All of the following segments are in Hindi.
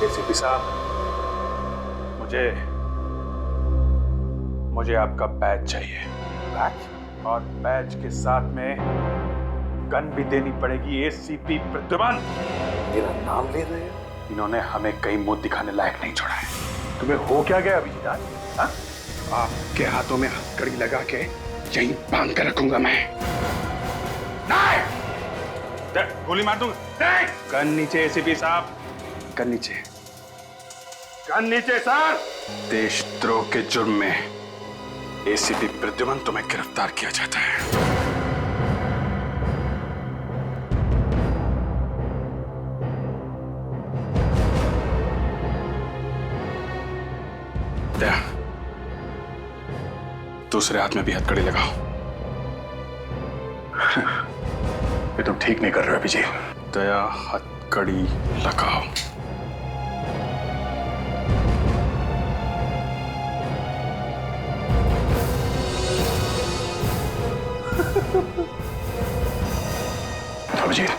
एसीपी साहब, मुझे आपका बैज चाहिए। बैज? और बैज के साथ में गन भी देनी पड़ेगी। एसीपी प्रद्युमन। मेरा नाम ले रहे हो? इन्होंने हमें कहीं मुंह दिखाने लायक नहीं छोड़ा है। तुम्हें हो क्या गया अभिजीत? हाँ? आपके हाथों में हथकड़ी लगा के यहीं बांध कर रखूंगा मैं। नहीं! गोली मार दूंगा। नहीं! गन नीचे एसीपी साहब, गन नीचे। गन नीचे सर। देशद्रोह के जुर्म में एसीपी प्रद्युमन तुम्हें गिरफ्तार किया जाता है। दूसरे हाथ में भी हथकड़ी लगाओ। ये तुम ठीक नहीं कर रहे हो अभिजीत। दया, हथकड़ी लगाओ। अभिजीत,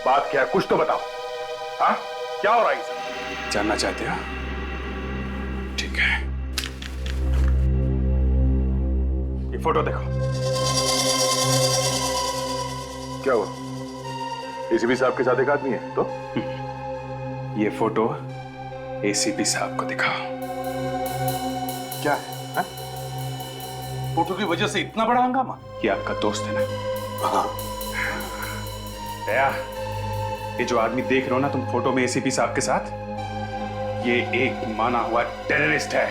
बात क्या है? कुछ तो बताओ। हाँ, क्या हो रहा है सर? जानना चाहते हो? ठीक है, ये फोटो देखो। क्या हुआ? एसीपी साहब के साथ एक आदमी है तो? ये फोटो एसीपी साहब को दिखाओ। क्या है? हा? फोटो की वजह से इतना बड़ा हंगामा? ये आपका दोस्त है ना? हाँ। दया, ये जो आदमी देख रहे हो ना तुम फोटो में एसीपी साहब के साथ, ये एक माना हुआ टेररिस्ट है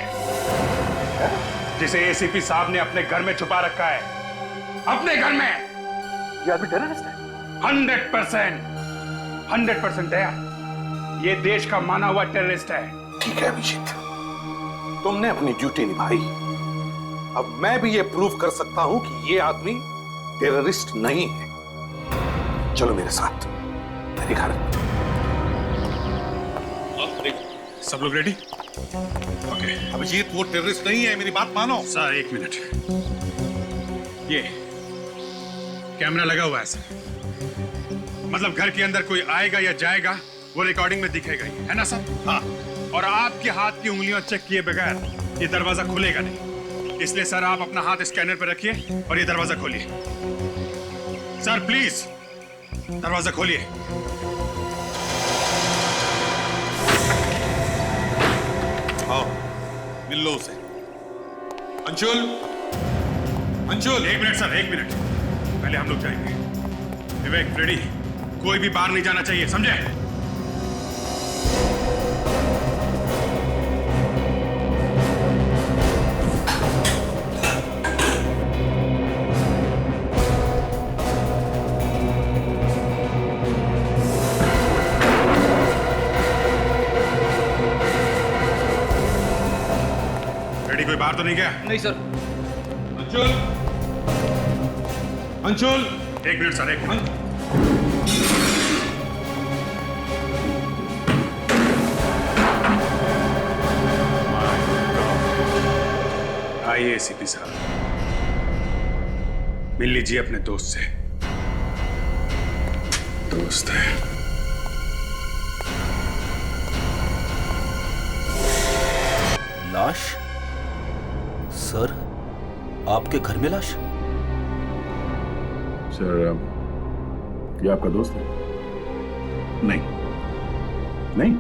जिसे एसीपी साहब ने अपने घर में छुपा रखा है। अपने घर में। ये आदमी टेररिस्ट है? 100% दया, ये देश का माना हुआ टेररिस्ट है। ठीक है अभिजीत, तुमने अपनी ड्यूटी निभाई। अब मैं भी ये प्रूव कर सकता हूं कि ये आदमी टेररिस्ट नहीं है। चलो मेरे साथ मेरे घर। सब लोग रेडी? ओके। अभिजीत, वो टेररिस्ट नहीं है, मेरी बात मानो। सर एक मिनट, ये कैमरा लगा हुआ है सर, मतलब घर के अंदर कोई आएगा या जाएगा वो रिकॉर्डिंग में दिखेगा ही, है ना सर? हाँ। और आपके हाथ की उंगलियां चेक किए बगैर ये दरवाजा खुलेगा नहीं, इसलिए सर आप अपना हाथ स्कैनर पर रखिए और ये दरवाजा खोलिए। सर प्लीज दरवाजा खोलिए। आओ, मिल लो उसे। अंशुल, अंशुल। एक मिनट सर, एक मिनट, पहले हम लोग जाएंगे। विवेक, रेडी? कोई भी बाहर नहीं जाना चाहिए, समझे? रेडी? कोई बाहर तो नहीं गया? नहीं सर। अंशुल, अंशुल। एक मिनट सर, एक मिनट। आइए एसीपी साहब, मिल लीजिए अपने दोस्त से। दोस्त है। लाश? सर, आपके घर में लाश? सर, ये आपका दोस्त है? नहीं, नहीं,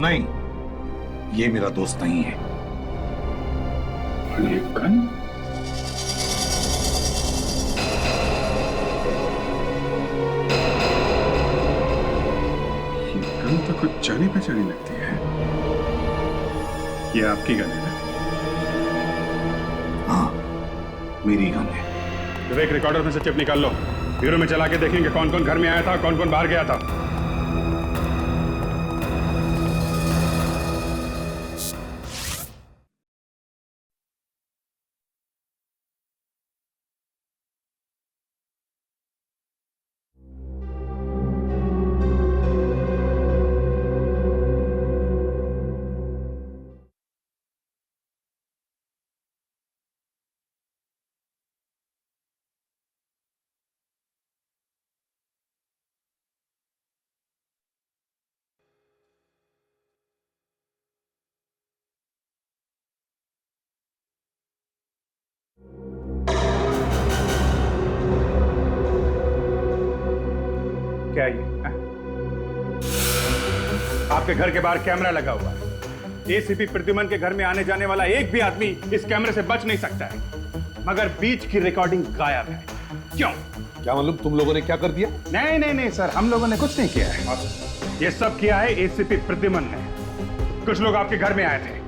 नहीं, ये मेरा दोस्त नहीं है। ये गन? ये गन तो कुछ जानी पहचानी लगती है। ये आपकी गन है ना? हाँ, मेरी गन है। विवेक, रिकॉर्डर में से चिप निकाल लो, ब्यूरो में चला के देखेंगे कौन कौन घर में आया था, कौन कौन बाहर गया था। आपके घर के बाहर कैमरा लगा हुआ है। एसीपी प्रद्युमन के घर में आने जाने वाला एक भी आदमी इस कैमरे से बच नहीं सकता है, मगर बीच की रिकॉर्डिंग गायब है। क्यों? क्या मालूम तुम लोगों ने क्या कर दिया? नहीं नहीं नहीं सर, हम लोगों ने कुछ नहीं किया है। ये सब किया है एसीपी प्रद्युमन ने। कुछ लोग आपके घर में आए थे,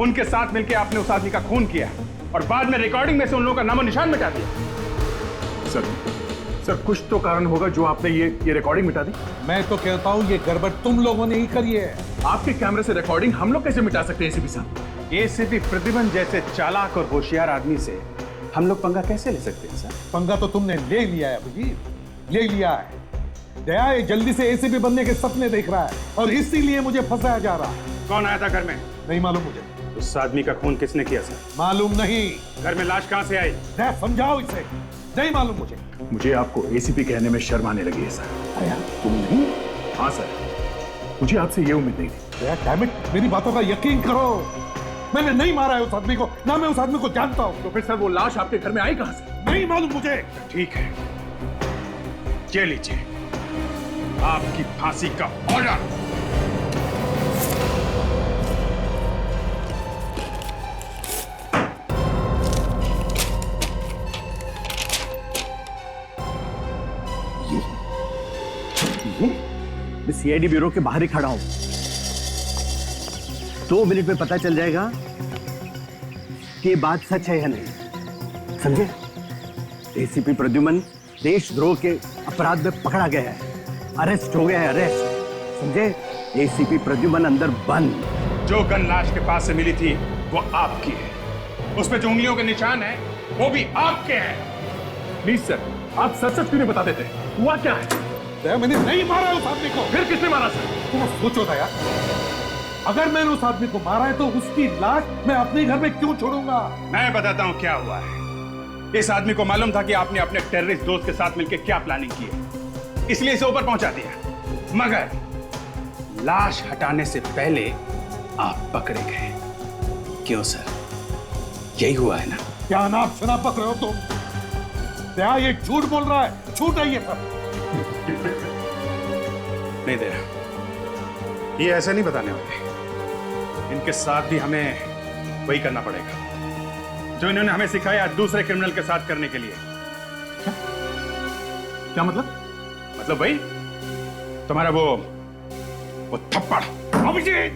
उनके साथ मिलकर आपने उस आदमी का खून किया और बाद में रिकॉर्डिंग में से उन लोगों का नामो निशान मिटा दिया। सर कुछ तो कारण होगा जो आपने ये रिकॉर्डिंग मिटा दी। मैं तो कहता हूँ ये गड़बड़ तुम लोगों ने ही करी है। आपके कैमरे से रिकॉर्डिंग हम लोग कैसे मिटा सकते हैं एसीपी साहब? एसीपी प्रद्युमन जैसे चालाक और होशियार आदमी से हम लोग पंगा कैसे ले सकते हैं सर? पंगा तो तुमने ले लिया है अभिजीत, ले लिया है। दया ये जल्दी से एसीपी बनने के सपने देख रहा है और इसीलिए मुझे फंसाया जा रहा है। कौन आया था घर में? नहीं मालूम मुझे। उस आदमी का खून किसने किया सर? मालूम नहीं। घर में लाश कहां से आई? दया समझाओ इसे, नहीं मालूम मुझे। मुझे आपको एसीपी कहने में शर्म आने लगी है सर। दया तुम नहीं? हाँ सर, मुझे आपसे ये उम्मीद नहीं थी। दया डैम इट, मेरी बातों का यकीन करो। मैंने नहीं मारा है उस आदमी को, ना मैं उस आदमी को जानता हूं। तो फिर सर वो लाश आपके घर में आई कहां से? नहीं मालूम मुझे। ठीक है, ये लीजिए आपकी फांसी का ऑर्डर। मैं सीआईडी ब्यूरो के बाहर ही खड़ा हूं। 2 मिनट में पता चल जाएगा कि ये बात सच है या नहीं, समझे? एसीपी प्रद्युमन देशद्रोह के अपराध में पकड़ा गया है, अरेस्ट हो गया है, अरेस्ट, समझे? एसीपी प्रद्युमन अंदर बंद। जो गन लाश के पास से मिली थी वो आपकी है, उसमें जो उंगलियों के निशान है वो भी आपके हैं। प्लीज सर, आप सच सच क्यों नहीं बता देते? हुआ क्या है? दया मैंने नहीं मारा उस आदमी को। फिर किसने मारा सर? तुम सोचो दया, अगर मैंने उस आदमी को मारा है तो उसकी लाश मैं अपने घर में क्यों छोड़ूंगा? मैं बताता हूं क्या हुआ है। इस आदमी को मालूम था कि आपने अपने टेररिस्ट दोस्त के साथ मिलकर क्या प्लानिंग की है, इसलिए इसे ऊपर पहुंचा दिया। मगर लाश हटाने से पहले आप पकड़े गए। क्यों सर, यही हुआ है ना? क्या नाप शनाप पक रहे हो तुम? दया ये झूठ बोल रहा है, झूठ है ये सब। नहीं दे, ये ऐसे नहीं बताने वाले। इनके साथ भी हमें वही करना पड़ेगा जो इन्होंने हमें सिखाया दूसरे क्रिमिनल के साथ करने के लिए। क्या मतलब? मतलब वही तुम्हारा वो थप्पड़। अभिजीत,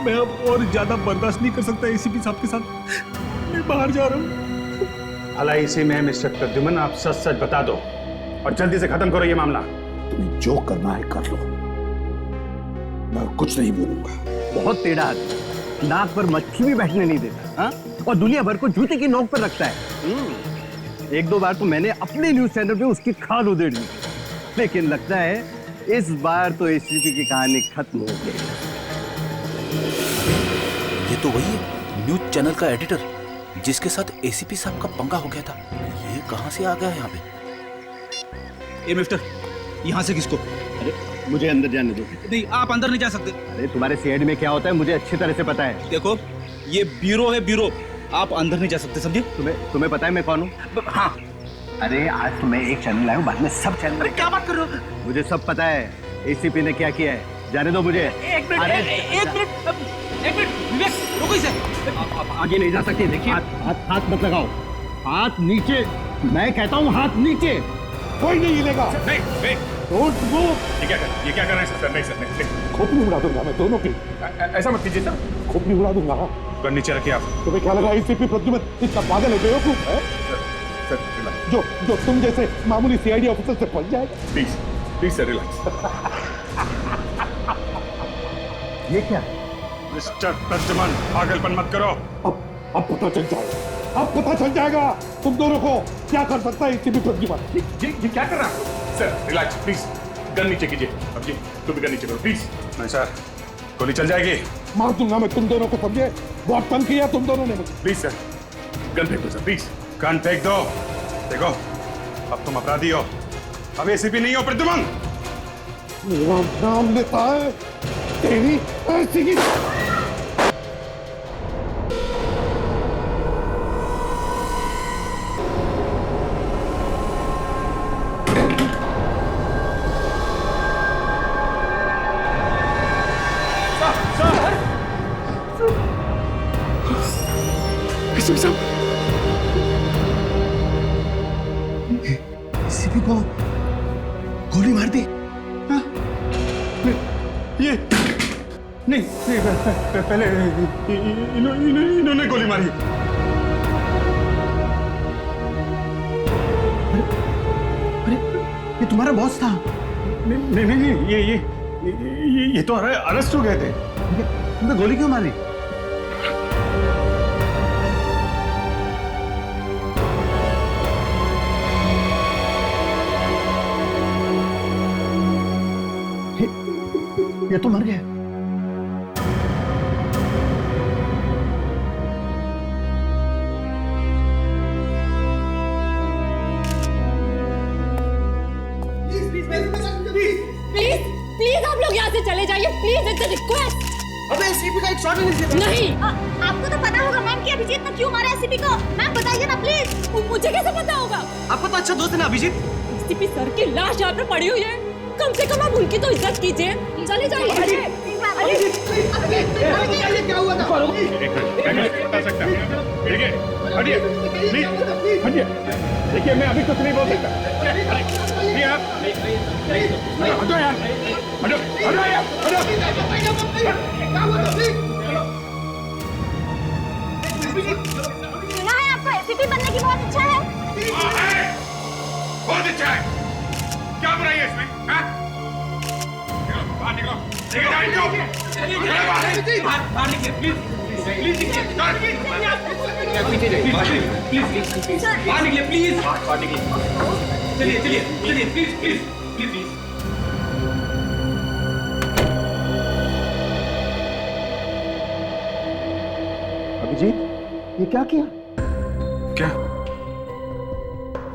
मैं अब और ज्यादा बर्दाश्त नहीं कर सकता एसीपी साहब के साथ। मैं बाहर जा रहा हूँ। भला इसी में मिस्टर प्रद्युमन आप सच सच बता दो और जल्दी से खत्म करो ये मामला। तुम्हें जो करना है कर लो, मैं कुछ नहीं बोलूंगा। बहुत टेढ़ा आदमी, नाक पर मक्खी भी बैठने नहीं देता, हाँ? और दुनिया भर को जूते की नोक पर रखता है। 1-2 बार तो मैंने अपने न्यूज चैनल पे उसकी खाल उधेड़ ली, लेकिन लगता है इस बार तो एसीपी की कहानी खत्म हो गई। ये तो वही है न्यूज चैनल का एडिटर जिसके साथ एसीपी साहब का पंगा हो गया था। ये कहां से आ गया यहाँ पे? ए मिस्टर, यहाँ से किसको? अरे मुझे अंदर जाने दो। नहीं, आप अंदर नहीं जा सकते। अरे तुम्हारे सीआईडी में क्या होता है मुझे अच्छी तरह से पता है। देखो, ये ब्यूरो है, ब्यूरो। आप अंदर नहीं जा सकते, समझे? तुम्हें पता है मैं कौन हूँ? हाँ। अरे आज तो मैं एक चैनल लाया हूँ, बाद में सब चैनल। अरे क्या बात कर रहे हो? मुझे सब पता है एसीपी ने क्या किया है, जाने दो मुझे। एक मिनट विवेक, रुको इसे। आप आगे नहीं जा सकते। देखिए, हाथ मत लगाओ, हाथ नीचे, मैं कहता हूँ हाथ नीचे। कोई नहीं हिलेगा। नहीं, डोंट मूव। ये क्या कर रहे हैं सर? नहीं सर, नहीं। खोपड़ी उड़ा दूंगा मैं दोनों की। ऐसा मत कीजिए सर। खोपड़ी उड़ा दूंगा। गन नीचे रखिए आप। तुम्हें क्या लगा एसीपी प्रद्युमन इतना पागल है, बेवकूफ है? सर रिलैक्स, जो तुम जैसे मामूली सीआईडी ऑफिसर से फंस जाएगा। Please sir relax. ये क्या? मिस्टर प्रद्युमन, पागलपन मत करो। अब पता चल जाएगा, अब पता चल जाएगा तुम दोनों को क्या कर सकता है एसीपी प्रद्युमन। ये क्या कर रहा है? सर रिलैक्स प्लीज, गन नीचे कीजिए। अब जी तुम भी गन नीचे करो प्लीज। नहीं सर, गोली चल जाएगी। मार दूंगा मैं तुम दोनों को, समझे? बहुत तंग किया तुम दोनों ने मुझे। प्लीज सर, गन फेंक दो सर, प्लीज गन फेंक दो। देखो, अब तुम अपराधी हो, अब एसीपी नहीं हो प्रद्युमन। मेरा नाम लेता है तेरी ऐसी की। को गोली मार दी? हाँ? ये नहीं, पहले इन्होंने गोली मारी। अरे ये तुम्हारा बॉस था? नहीं, ये तो अरेस्ट हो गए थे। तुमने गोली क्यों मारी? ये तो मर गया। प्लीज आप लोग यहाँ से चले जाइए, प्लीज, इट्स अ रिक्वेस्ट। अबे एसीपी का एक शॉट नहीं। नहीं, आपको तो पता होगा मैम कि अभिजीत ने क्यों मारा एसीपी को। मैम बताइए ना प्लीज। मुझे कैसे पता होगा? आपका तो अच्छा दोस्त है ना अभिजीत। एसीपी सर की लाश यहाँ पे पड़ी हुई है, कम से कम आप उनकी तो इज्जत कीजिए। चले जाइए। क्या हुआ था? बता सकता हूँ। देखिए, हटिए, प्लीज, हटिए। देखिए, मैं अभी कुछ नहीं बोल सकता। नहीं आप, हटो यार, हटो यार, हटो। सुना है आपको एसीपी बनने की बहुत इच्छा है? बहुत अच्छा है। क्या बुराई है इसमें? हाँ? निकलो, बाहर निकलो। बाहर निकलो, प्लीज। चलिए, प्लीज। अभिजीत, ये क्या किया? क्या?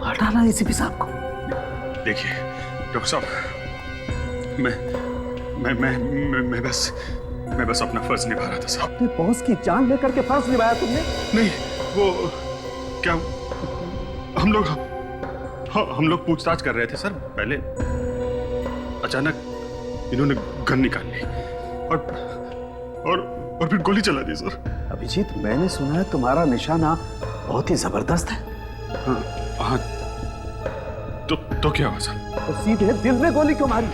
मार डाला एसीपी साहब को। देखिए डॉक्टर साहब, मैं बस अपना फर्ज निभा रहा था साहब। अपने बॉस की जान लेकर के फर्ज निभाया तुमने? नहीं, वो क्या, हम लोग पूछताछ कर रहे थे सर। पहले अचानक इन्होंने गन निकाल ली और फिर गोली चला दी सर। अभिजीत, मैंने सुना है तुम्हारा निशाना बहुत ही जबरदस्त है। हाँ, तो क्या हुआ सर? तो सीधे दिल में गोली क्यों मारी?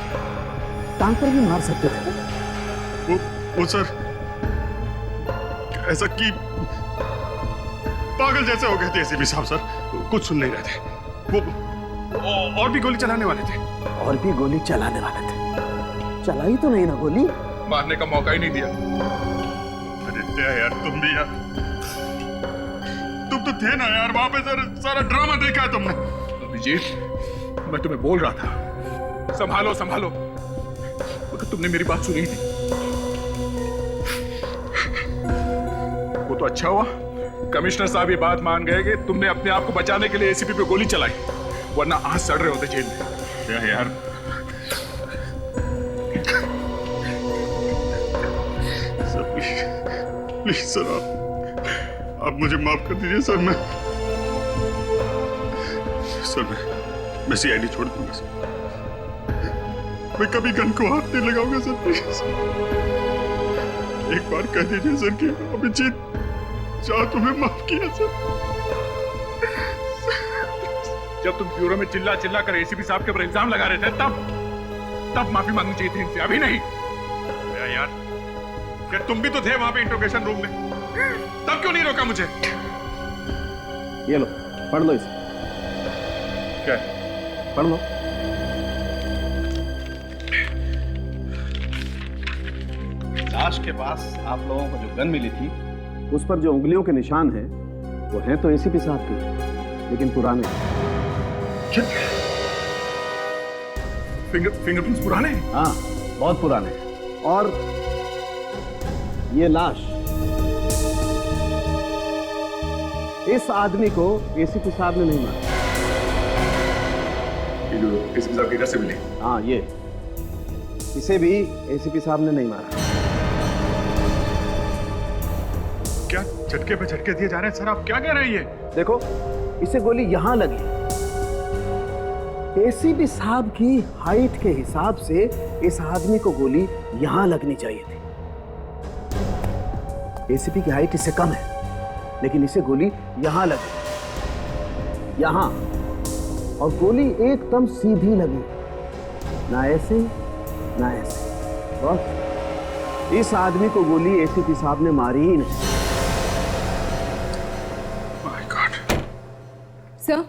टांग पर भी मार सकते थे। वो सर ऐसा कि पागल जैसे हो गए थे एसीपी साहब सर, कुछ सुन नहीं रहे थे। वो और भी गोली चलाने वाले थे। और भी गोली चलाने वाले थे? चलाई तो नहीं ना गोली? मारने का मौका ही नहीं दिया। अरे यार, तुम भी यार, तुम तो थे ना यार वहां पे सर। सारा ड्रामा देखा है तुमने। अभिजीत, मैं तुम्हें बोल रहा था संभालो, मगर तुमने मेरी बात सुनी थी। वो तो अच्छा हुआ कमिश्नर साहब ये बात मान गए कि तुमने अपने आप को बचाने के लिए एसीपी पे गोली चलाई, वरना आज सड़ रहे होते जेल में। यार सर, प्लीज सर, आप मुझे माफ कर दीजिए सर। मैं सीआईडी छोड़ दूंगा सर। मैं कभी गन को हाथ नहीं लगाऊंगा सर, प्लीज। एक बार कह दीजिए सर कि अभिजीत चाह तुम्हें माफ किया सर। जब तुम ब्यूरो में चिल्ला कर एसीपी साहब के ऊपर इल्जाम लगा रहे थे, तब माफी मांगनी चाहिए थी इनसे, अभी नहीं। यार, क्या तुम भी तो थे वहां पे इंट्रोगेशन रूम में, तब क्यों नहीं रोका मुझे? ये लो, पढ़ लो इसे। क्या? पढ़ लो। लाश के पास आप लोगों को जो गन मिली थी, उस पर जो उंगलियों के निशान हैं, वो हैं तो एसीपी साहब के, लेकिन पुराने। फिंगरप्रिंट्स पुराने? हाँ, बहुत पुराने। और ये लाश, इस आदमी को एसीपी साहब ने नहीं मारा। एसीपी साहब की कैसे मिली? हाँ, ये इसे भी एसीपी साहब ने नहीं मारा। क्या झटके पे झटके दिए जा रहे हैं सर? आप क्या कह रहे हैं ये? देखो, इसे गोली यहां लगी। एसीपी साहब की हाइट के हिसाब से इस आदमी को गोली यहां लगनी चाहिए थी। एसीपी की हाइट इससे कम है, लेकिन इसे गोली यहां लगी, यहां। और गोली एकदम सीधी लगी, ना ऐसे ना ऐसे। बस इस आदमी को गोली एसीपी साहब ने मारी ही नहीं। My God. सर,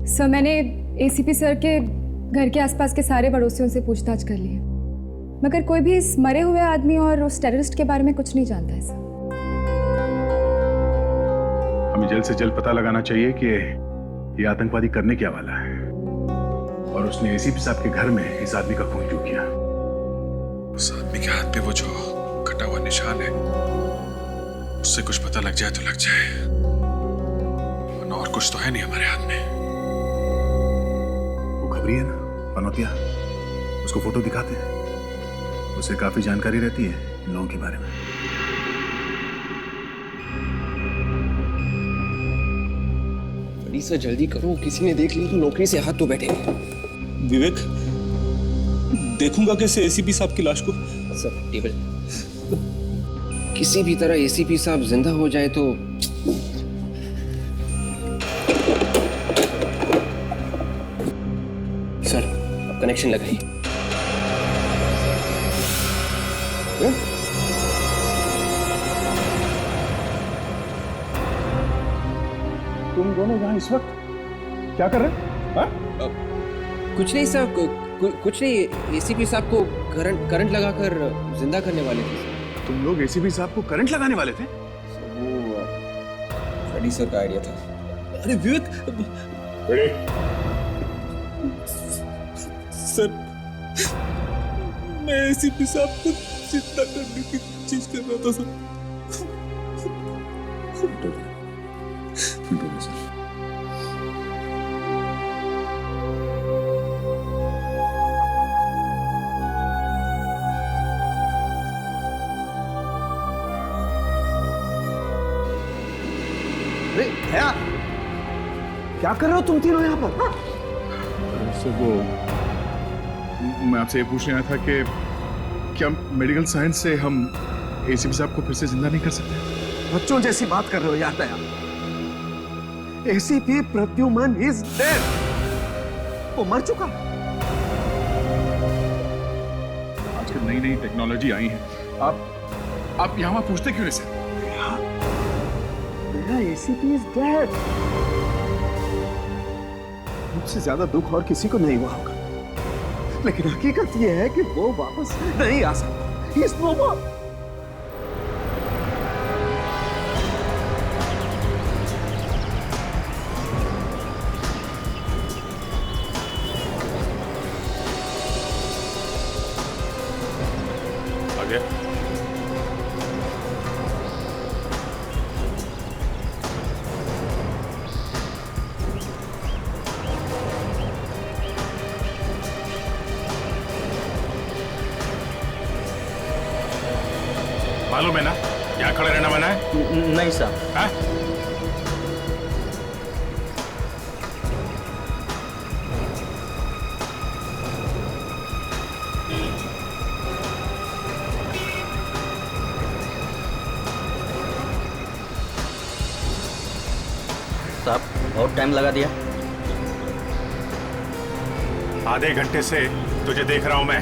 सर मैंने एसीपी सर के घर के आसपास के सारे पड़ोसियों से पूछताछ कर ली है, मगर कोई भी इस मरे हुए आदमी और उस टेररिस्ट के बारे में कुछ नहीं जानता है सर। हमें जल्द से जल्द पता लगाना चाहिए कि ये आतंकवादी करने क्या वाला है, और उसने एसीपी साहब के घर में इस आदमी का खून क्यों किया। उस आदमी के हाथ पे वो जो कटा हुआ निशान है, उससे कुछ पता लग जाए तो लग जाए, वरना और कुछ तो है नहीं हमारे हाथ में। वो खबरी है ना, पनौतिया, उसको फोटो दिखाते हैं, उसे काफी जानकारी रहती है इन लोगों के बारे में। सर जल्दी करो, किसी ने देख लिया तो नौकरी से हाथ तो बैठेंगे। विवेक, देखूंगा कैसे एसीपी साहब की लाश को। सर टेबल, किसी भी तरह एसीपी साहब जिंदा हो जाए तो सर अब कनेक्शन लगाइए। तुम दोनों यहाँ इस वक्त क्या कर रहे हो? कुछ नहीं सर, कुछ नहीं, एसीपी साहब को करंट लगाकर जिंदा करने वाले थे। तुम लोग एसीपी साहब को करंट लगाने वाले थे? वो फ्रेडी सर का आइडिया था। अरे विवेक, सर मैं एसीपी साहब को जिंदा करने की कोशिश कर रहा था सर। अरे भैया, क्या कर रहे हो तुम तीनों यहाँ पर? सर वो मैं आपसे ये पूछने आया था कि क्या मेडिकल साइंस से हम एसीपी साहब को फिर से जिंदा नहीं कर सकते? बच्चों जैसी बात कर रहे हो यार दया। एसीपी प्रद्युमन इज डेड, वो मर चुका। आजकल नई नई टेक्नोलॉजी आई है, आप यहाँ पूछते क्यों नहीं सर? ACP is dead. मुझसे ज्यादा दुख और किसी को नहीं हुआ होगा, लेकिन हकीकत यह है कि वो वापस नहीं आ सकता। He is no more. आगे मालूम है ना यहाँ खड़े रहना मना है? नहीं साहब। हाँ? साहब बहुत टाइम लगा दिया। आधे घंटे से तुझे देख रहा हूं मैं,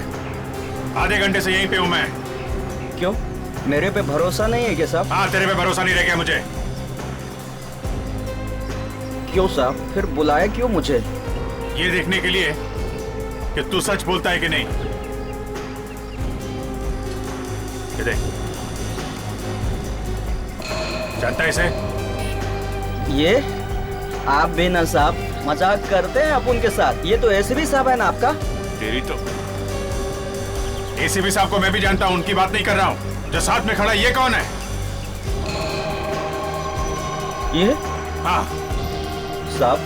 आधे घंटे से यहीं पे हूं मैं। क्यों, मेरे पे भरोसा नहीं है क्या साहब? हाँ, तेरे पे भरोसा नहीं रह गया मुझे। क्यों साहब, फिर बुलाया क्यों मुझे? ये देखने के लिए कि तू सच बोलता है कि नहीं। ये देख, जानता है इसे? ये आप भी ना साहब मजाक करते हैं आप उनके साथ। ये तो एसीपी साहब है ना आपका। तेरी तो एसीपी साहब को मैं भी जानता हूं, उनकी बात नहीं कर रहा हूं। जो साथ में खड़ा ये कौन है? ये हाँ साहब,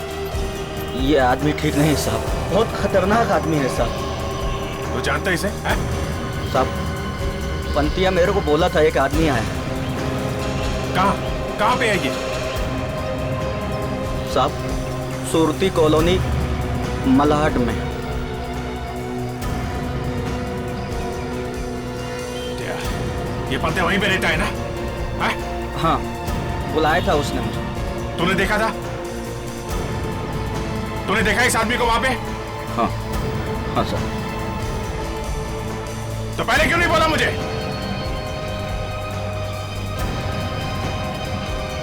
ये आदमी ठीक नहीं साहब, बहुत खतरनाक आदमी है साहब। तू जानता है इसे? है? साहब पंतिया मेरे को बोला था एक आदमी आया है। कहाँ पे है ये? साहब सुरती कॉलोनी मलाड में। ये पंते वहीं पे रहता है ना? है? हाँ बुलाया था उसने मुझे। तूने देखा था? तूने देखा इस आदमी को वहां पे? हाँ हाँ सर। तो पहले क्यों नहीं बोला मुझे?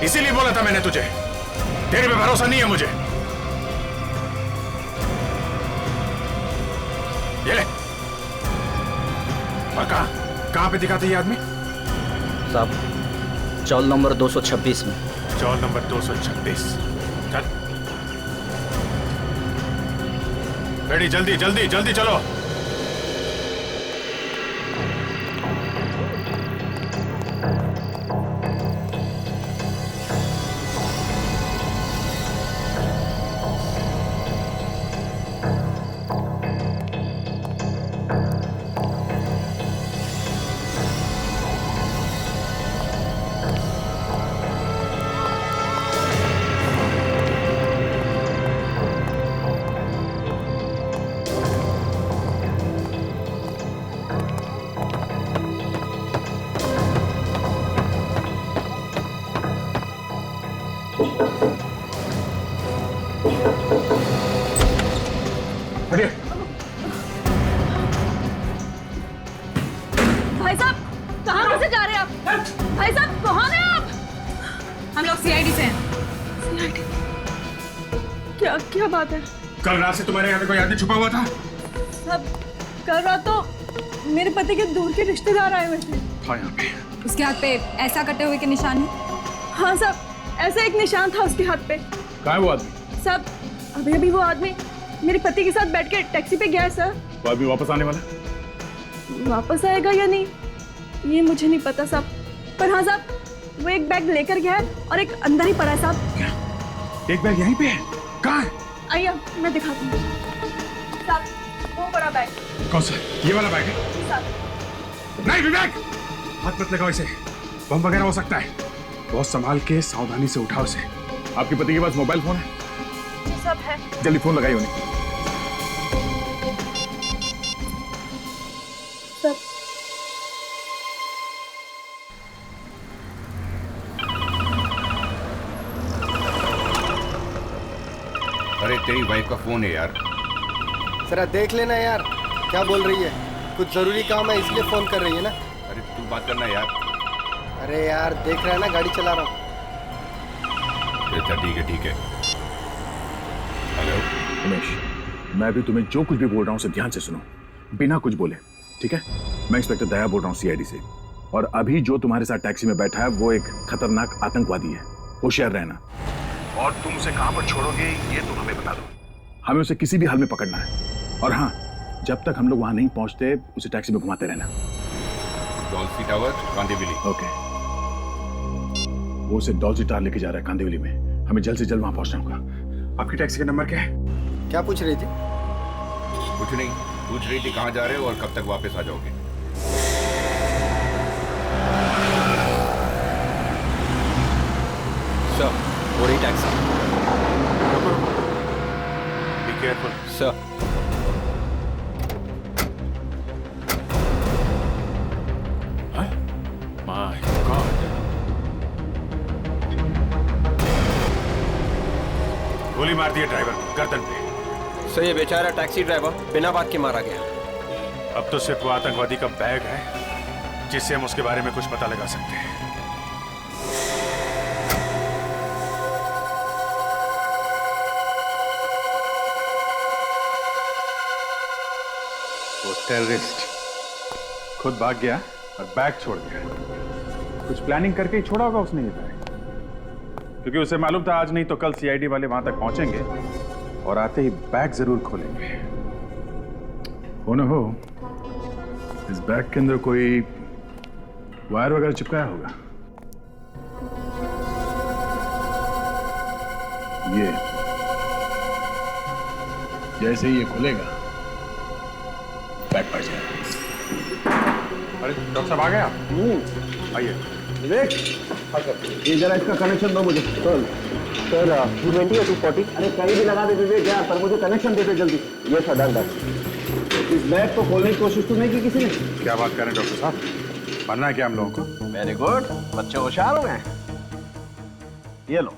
इसीलिए बोला था मैंने तुझे, तेरे पे भरोसा नहीं है मुझे। ये ले। और कहां पे दिखा था ये आदमी? साहब चौल नंबर 226 में। चौल नंबर 226। चल रेडी, जल्दी जल्दी जल्दी चलो। भाई साहब कहाँ से जा रहे हैं आप? भाई साहब कौन है आप? हम लोग सीआईडी से हैं। CID? क्या क्या बात है? कल रात से तुम्हारे यहाँ पे कोई आदमी छुपा हुआ था? सब कल रात तो मेरे पति के दूर के रिश्तेदार आए हुए थे। हाँ, यहाँ पे। उसके हाथ पे ऐसा कटे हुए के निशान है। हाँ साहब, ऐसा एक निशान था उसके हाथ पे। कहाँ है वो आदमी? साहब अभी अभी वो आदमी मेरे पति के साथ बैठ के टैक्सी पे गया है सर। वो आदमी वापस आने वाला? वापस आएगा या नहीं ये मुझे नहीं पता साहब, पर हाँ साहब वो एक बैग लेकर गया है और एक अंदर ही पड़ा है साहब। एक बैग यहीं पे है? कहाँ है? आइए मैं दिखाती हूँ साहब, वो बड़ा बैग। कौन सा? ये वाला बैग है? साहब नहीं विवेक, हाथ मत लगाओ इसे, बम वगैरह हो सकता है। बहुत संभाल के सावधानी से उठाओ इसे। आपके पति के पास मोबाइल फोन है? सब है। जल्दी फोन लगाइए उन्हें। सब अरे तेरी वाइफ का फोन है यार। जरा देख लेना यार क्या बोल रही है, कुछ जरूरी काम है इसलिए फोन कर रही है ना। अरे तू बात करना यार। अरे यार देख रहा है ना गाड़ी चला रहा हूँ। अच्छा ठीक है ठीक है। हेलो उमेश, मैं भी तुम्हें जो कुछ भी बोल रहा हूँ उसे ध्यान से सुनो, बिना कुछ बोले, ठीक है? मैं इंस्पेक्टर दया बोल रहा हूँ सीआईडी से, और अभी जो तुम्हारे साथ टैक्सी में बैठा है वो एक खतरनाक आतंकवादी है, होशियार रहना। और तुम उसे कहां पर छोड़ोगे ये तुम हमें बता दो, हमें उसे किसी भी हाल में पकड़ना है। और हाँ, जब तक हम लोग वहां नहीं पहुंचते उसे टैक्सी में घुमाते रहना। डॉल्फी टावर कांदिवली। ओके, वो उसे डॉल्फी टावर लेके जा रहा है कांदिवली में, हमें जल्द से जल्द वहां पहुंचना होगा। आपकी टैक्सी का नंबर क्या है? क्या पूछ रही थी? कुछ नहीं, पूछ रही थी कहाँ जा रहे हो और कब तक वापस आ जाओगे। सर वो रही taxi. Be careful sir. My God, गोली मार दी है ड्राइवर को गर्दन पे। सर ये बेचारा टैक्सी ड्राइवर बिना बात के मारा गया। अब तो सिर्फ वो आतंकवादी का बैग है जिससे हम उसके बारे में कुछ पता लगा सकते हैं। वो टेररिस्ट खुद भाग गया और बैग छोड़ गया। कुछ प्लानिंग करके ही छोड़ा होगा उसने ये बैग, क्योंकि उसे मालूम था आज नहीं तो कल सीआईडी वाले वहां तक पहुंचेंगे और आते ही बैग जरूर खोलेंगे। हो न हो इस बैग के अंदर कोई वायर वगैरह चिपकाया होगा। ये जैसे ही ये खुलेगा बैग फट जाएगा। अरे डॉक्टर साहब आ गए आप? आइए। विवेक, ये जरा इसका कनेक्शन दो मुझे। सर 220 या 240? अरे कहीं भी लगा दे विवेक यार, पर मुझे कनेक्शन दे दे जल्दी। ये सर डन। इस बैग को खोलने की कोशिश तो नहीं की किसी ने? क्या बात कर रहे हैं डॉक्टर साहब, मरना है क्या हम लोगों को? वेरी गुड, बच्चे होशियार हो गए। ये लो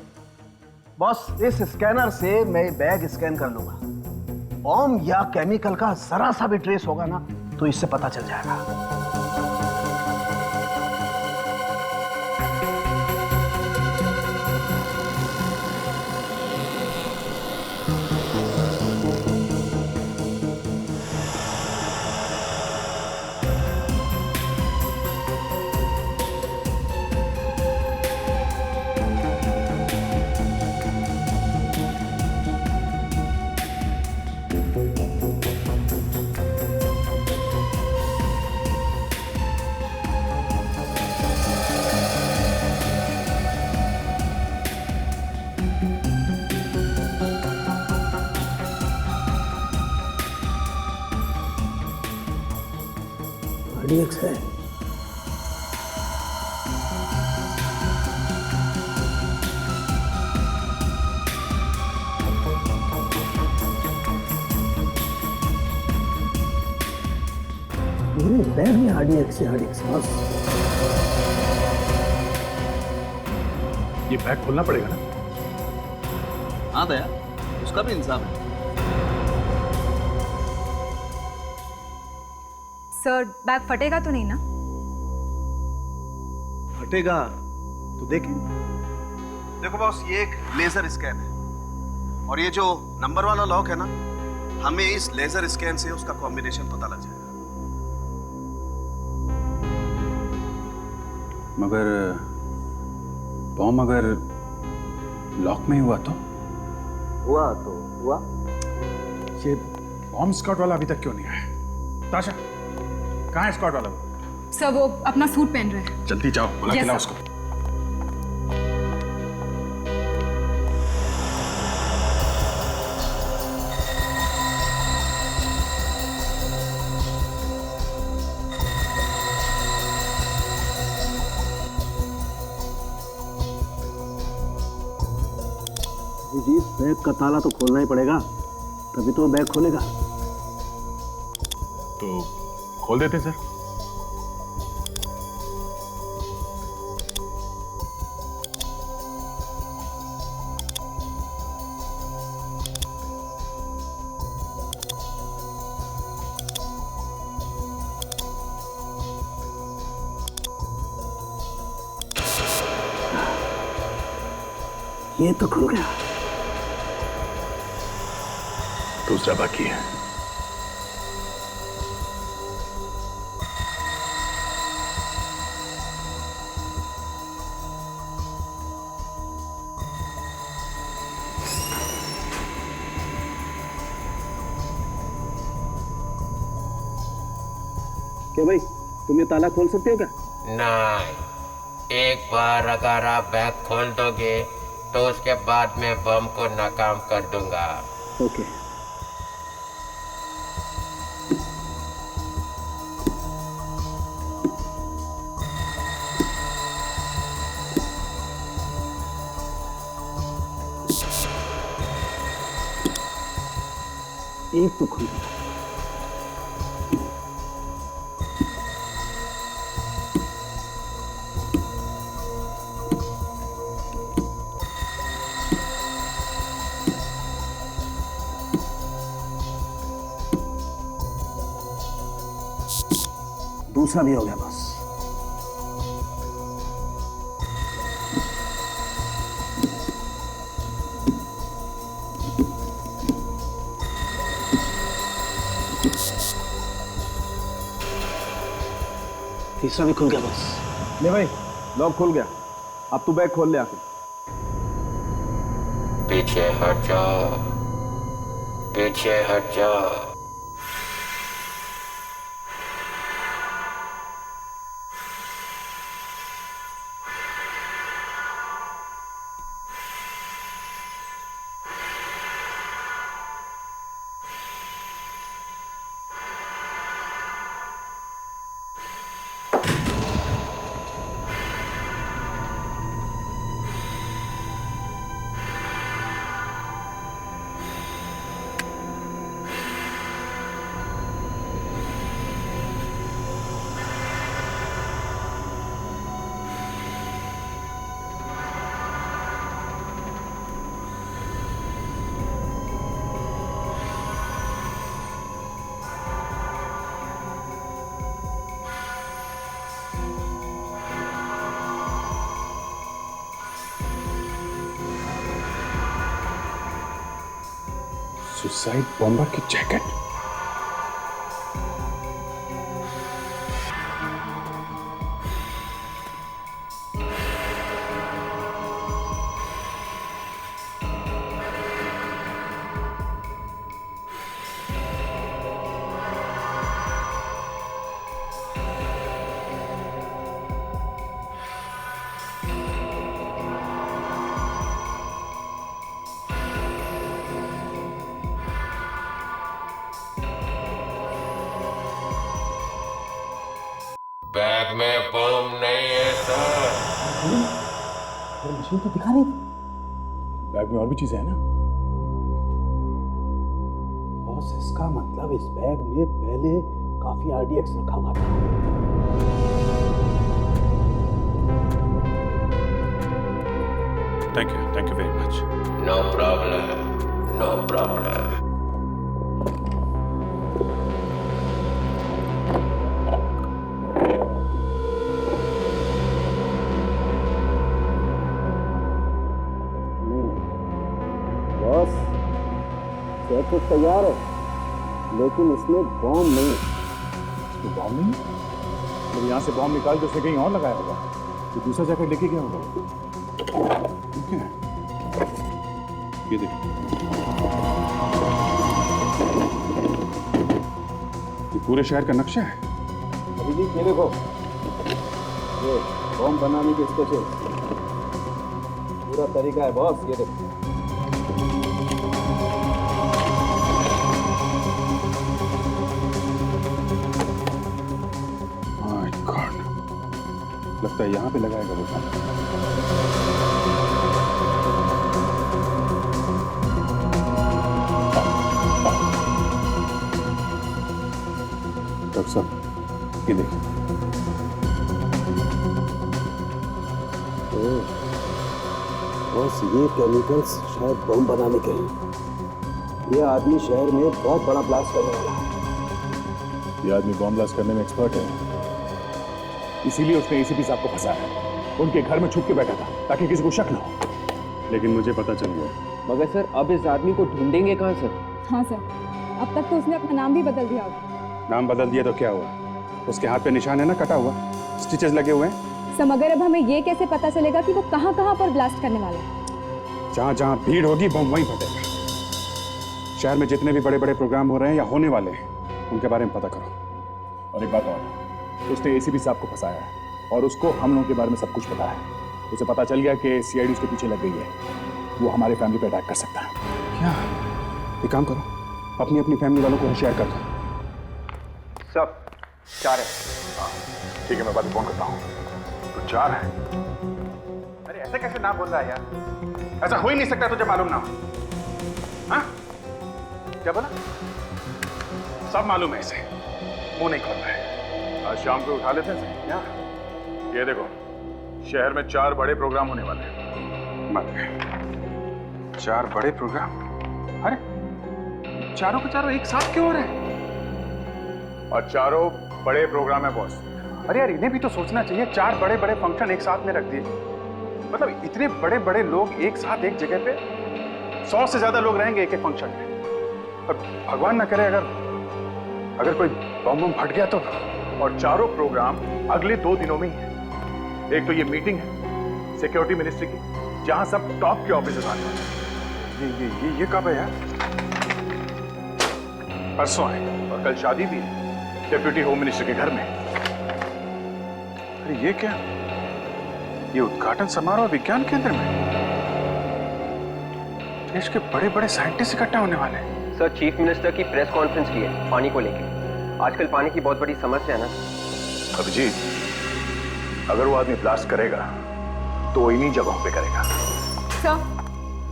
बॉस, इस स्कैनर से मैं बैग स्कैन कर लूंगा। बॉम्ब या केमिकल का जरा सा भी ट्रेस होगा ना तो इससे पता चल जाएगा। RDX है। मेरे बैग में RDX है, RDX बस। ये बैग खोलना पड़ेगा ना? हाँ दया, उसका भी इंसाफ है। सर बैग फटेगा तो नहीं ना? फटेगा तो देखें। देखो बॉस, ये एक लेजर स्कैन है और ये जो नंबर वाला लॉक है ना, हमें इस लेजर स्कैन से उसका कॉम्बिनेशन पता लग जाएगा। मगर बॉम्ब अगर लॉक में हुआ तो? हुआ तो हुआ। ये बॉम्ब स्क्वाड वाला अभी तक क्यों नहीं आया? ताशा, कहाँ है स्क्वाड वाला? सर वो अपना सूट पहन रहे हैं। जल्दी जाओ, बुला के लाओ उसको। जी, बैग का ताला तो खोलना ही पड़ेगा, तभी तो बैग खोलेगा। तो खोल देते सर। ये तो खुल गया। दूसरा बाकी है। क्या भाई, तुम ये ताला खोल सकते हो क्या? नहीं, एक बार अगर आप बैग खोल दोगे तो उसके बाद मैं बम को नाकाम कर दूंगा। ओके। एक तो खुल गया। दूसरा भी हो गया बस। तीसरा भी खुल गया बस। ले भाई, लॉक खुल गया। अब तू बैग खोल ले आके। पीछे हट जाओ, पीछे हट जाओ। सुसाइड बॉम्बर की जैकेट। बैग में बम नहीं है सर। मशीन तो दिखा रही थी। बैग में और भी चीजें हैं ना? बॉस, इसका मतलब इस बैग में पहले काफी आरडीएक्स रखा हुआ था। Thank you very much. No problem, no problem. Boss, jacket तैयार है, लेकिन इसमें बॉम्ब नहीं। तो बॉम्ब नहीं? तो यहाँ से बॉम्ब निकाल के उसे कहीं और लगाया होगा। तो दूसरा जैकेट लेके गया होगा। ठीक है, ये देखो, ये पूरे शहर का नक्शा है। अभिजीत, ये देखो, ये बॉम्ब बनाने की स्पेशल पूरा तरीका है बॉस। ये देखो, माय गॉड, लगता है यहाँ पे लगाएगा वो बम। डॉक्टर साहब, ये देखिए। बॉस, ये केमिकल्स शायद बम बनाने के हैं। ये आदमी शहर में बहुत बड़ा ब्लास्ट करने वाला है। ये आदमी बॉम्ब ब्लास्ट करने में एक्सपर्ट है, इसीलिए उसने एसीपी साहब को फंसाया है। उनके घर में छुप के बैठा था ताकि किसी को शक न हो। लेकिन मुझे पता चल गया। मगर सर, अब इस आदमी को ढूंढेंगे कहाँ सर? हाँ सर, अब तक तो उसने अपना नाम भी बदल दिया होगा। नाम बदल दिया तो क्या हुआ? उसके हाथ पे निशान है ना, कटा हुआ, स्टिचेस लगे हुए हैं। सर, मगर अब हमें ये कैसे पता चलेगा कि वो कहाँ कहाँ पर ब्लास्ट करने वाला है? जहाँ जहाँ भीड़ होगी बम वहीं फटेगा। शहर में जितने भी बड़े बड़े प्रोग्राम हो रहे हैं या होने वाले हैं, उनके बारे में पता करो। और एक बात और, उसने एसीपी साहब को फंसाया है और उसको हम लोगों के बारे में सब कुछ पता है। उसे पता चल गया कि सीआईडी उसके पीछे लग गई है, वो हमारे फैमिली पे अटैक कर सकता है। क्या? एक काम करो, अपनी अपनी फैमिली वालों को शेयर कर दो। सब 4 है। ठीक है, मैं बाद में फोन करता हूँ। तो 4 है? अरे ऐसे कैसे ना बोल रहा है यार? ऐसा हो ही नहीं सकता, तुझे मालूम ना हो। हाँ? क्या बोला? सब मालूम है इसे, मुंह नहीं खोल रहा है। आज शाम को उठा लेते हैं क्या? ये देखो, शहर में 4 बड़े प्रोग्राम होने वाले हैं। मत गए 4 बड़े प्रोग्राम? अरे चारों के चारों एक साथ क्यों हो रहे हैं? और चारों बड़े प्रोग्राम है बॉस। अरे यार, इन्हें भी तो सोचना चाहिए। 4 बड़े बड़े फंक्शन एक साथ में रख दिए, मतलब इतने बड़े बड़े लोग एक साथ एक जगह पे, 100 से ज्यादा लोग रहेंगे एक एक फंक्शन में। और भगवान ना करे अगर कोई बम फट गया तो। और चारों प्रोग्राम अगले 2 दिनों में ही है। एक तो ये मीटिंग है सिक्योरिटी मिनिस्ट्री की, जहां सब टॉप के ऑफिसर्स आने वाले हैं। ये कब है यार? परसों है। और कल शादी भी है डिप्यूटी होम मिनिस्टर के घर में। अरे ये क्या? ये उद्घाटन समारोह विज्ञान केंद्र में। देश के बड़े बड़े साइंटिस्ट इकट्ठा होने वाले हैं। सर, चीफ मिनिस्टर की प्रेस कॉन्फ्रेंस की है पानी को लेके। आजकल पानी की बहुत बड़ी समस्या है ना। अभिजीत, अगर वो आदमी ब्लास्ट करेगा तो इन्हीं जगहों पे करेगा। सर,